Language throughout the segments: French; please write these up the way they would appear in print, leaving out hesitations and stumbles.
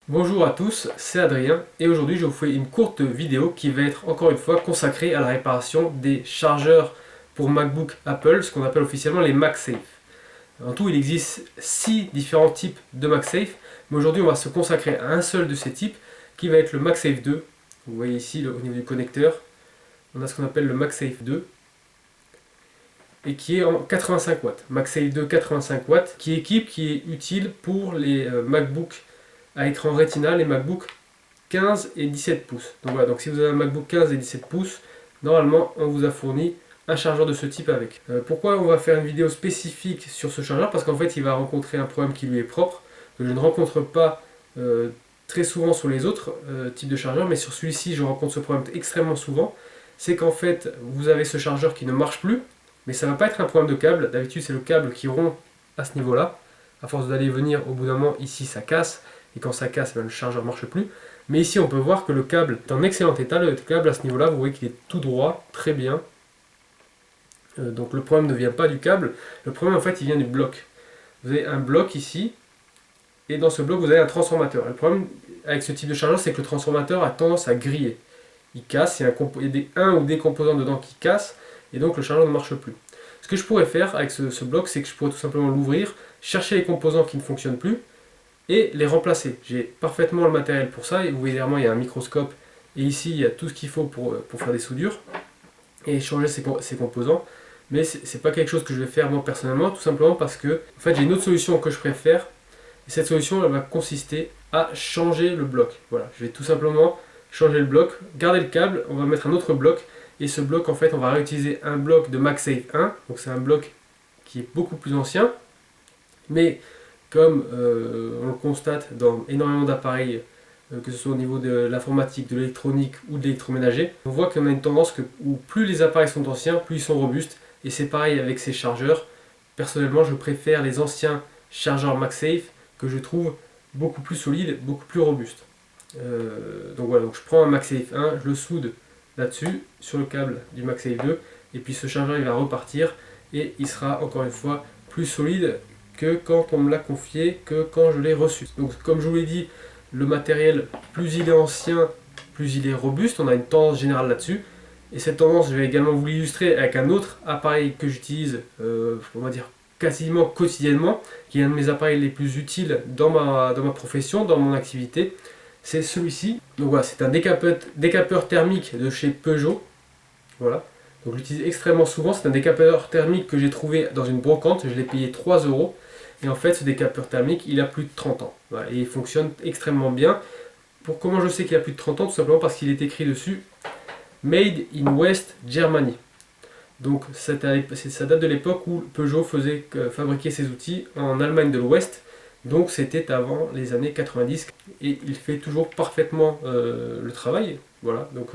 Bonjour à tous, c'est Adrien et aujourd'hui je vous fais une courte vidéo qui va être encore une fois consacrée à la réparation des chargeurs pour MacBook Apple, ce qu'on appelle officiellement les MagSafe. En tout, il existe 6 différents types de MagSafe, mais aujourd'hui on va se consacrer à un seul de ces types qui va être le MagSafe 2. Vous voyez ici au niveau du connecteur, on a ce qu'on appelle le MagSafe 2 et qui est en 85 watts. MagSafe 2 85 watts qui est utile pour les MacBook à écran Retina, les MacBook 15 et 17 pouces. Donc voilà, donc si vous avez un MacBook 15 et 17 pouces, normalement on vous a fourni un chargeur de ce type avec. Pourquoi on va faire une vidéo spécifique sur ce chargeur? Parce qu'en fait il va rencontrer un problème qui lui est propre, que je ne rencontre pas très souvent sur les autres types de chargeurs, mais sur celui-ci je rencontre ce problème extrêmement souvent. C'est qu'en fait vous avez ce chargeur qui ne marche plus, mais ça ne va pas être un problème de câble. D'habitude c'est le câble qui rompt à ce niveau-là. À force d'aller et venir, au bout d'un moment ici ça casse, et quand ça casse, le chargeur ne marche plus. Mais ici on peut voir que le câble est en excellent état. Le câble à ce niveau là, vous voyez qu'il est tout droit, très bien. Donc le problème ne vient pas du câble, le problème en fait il vient du bloc. Vous avez un bloc ici, et dans ce bloc vous avez un transformateur. Le problème avec ce type de chargeur, c'est que le transformateur a tendance à griller. Il casse, il y a un ou des composants dedans qui cassent, et donc le chargeur ne marche plus. Ce que je pourrais faire avec ce bloc, c'est que je pourrais tout simplement l'ouvrir, chercher les composants qui ne fonctionnent plus, et les remplacer. J'ai parfaitement le matériel pour ça, et vous voyez derrière moi il y a un microscope, et ici il y a tout ce qu'il faut pour faire des soudures, et changer ces composants. Mais c'est pas quelque chose que je vais faire moi personnellement, tout simplement parce que en fait j'ai une autre solution que je préfère, et cette solution elle va consister à changer le bloc. Voilà, je vais tout simplement changer le bloc, garder le câble, on va mettre un autre bloc, et ce bloc en fait on va réutiliser un bloc de MagSafe 1, donc c'est un bloc qui est beaucoup plus ancien, mais comme on le constate dans énormément d'appareils, que ce soit au niveau de l'informatique, de l'électronique ou de l'électroménager, on voit qu'on a une tendance où plus les appareils sont anciens, plus ils sont robustes, et c'est pareil avec ces chargeurs. Personnellement, je préfère les anciens chargeurs MagSafe que je trouve beaucoup plus solides, beaucoup plus robustes. Donc voilà, donc je prends un MagSafe 1, je le soude là-dessus, sur le câble du MagSafe 2, et puis ce chargeur il va repartir, et il sera encore une fois plus solide que quand on me l'a confié, que quand je l'ai reçu. Donc comme je vous l'ai dit, le matériel, plus il est ancien, plus il est robuste, on a une tendance générale là-dessus. Et cette tendance, je vais également vous l'illustrer avec un autre appareil que j'utilise, on va dire quasiment quotidiennement, qui est un de mes appareils les plus utiles dans ma profession, dans mon activité. C'est celui-ci. Donc voilà, c'est un décapeur thermique de chez Peugeot. Voilà. Donc je l'utilise extrêmement souvent. C'est un décapeur thermique que j'ai trouvé dans une brocante. Je l'ai payé 3 €. Et en fait, ce décapeur thermique, il a plus de 30 ans. Voilà, et il fonctionne extrêmement bien. Comment je sais qu'il a plus de 30 ans? Tout simplement parce qu'il est écrit dessus Made in West Germany. Donc ça date de l'époque où Peugeot fabriquait ses outils en Allemagne de l'Ouest. Donc c'était avant les années 90. Et il fait toujours parfaitement le travail. Voilà, donc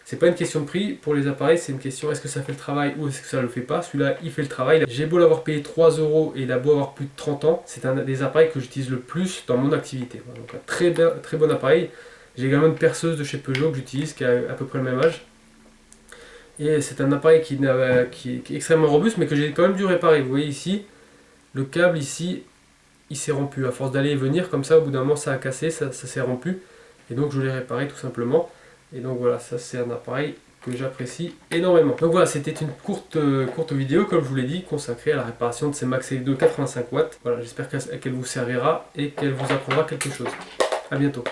c'est pas une question de prix pour les appareils, c'est une question est-ce que ça fait le travail ou est-ce que ça le fait pas. Celui-là, il fait le travail. J'ai beau l'avoir payé 3 € et il a beau avoir plus de 30 ans, c'est un des appareils que j'utilise le plus dans mon activité. Voilà, donc un très bon appareil. J'ai également une perceuse de chez Peugeot que j'utilise qui a à peu près le même âge. Et c'est un appareil qui est extrêmement robuste mais que j'ai quand même dû réparer. Vous voyez ici, le câble ici, il s'est rompu. À force d'aller et venir comme ça, au bout d'un moment ça a cassé, ça s'est rompu. Et donc je l'ai réparé tout simplement. Et donc voilà, ça c'est un appareil que j'apprécie énormément. Donc voilà, c'était une courte vidéo, comme je vous l'ai dit, consacrée à la réparation de ces MagSafe 2 85 watts. Voilà, j'espère qu'elle vous servira et qu'elle vous apprendra quelque chose. A bientôt.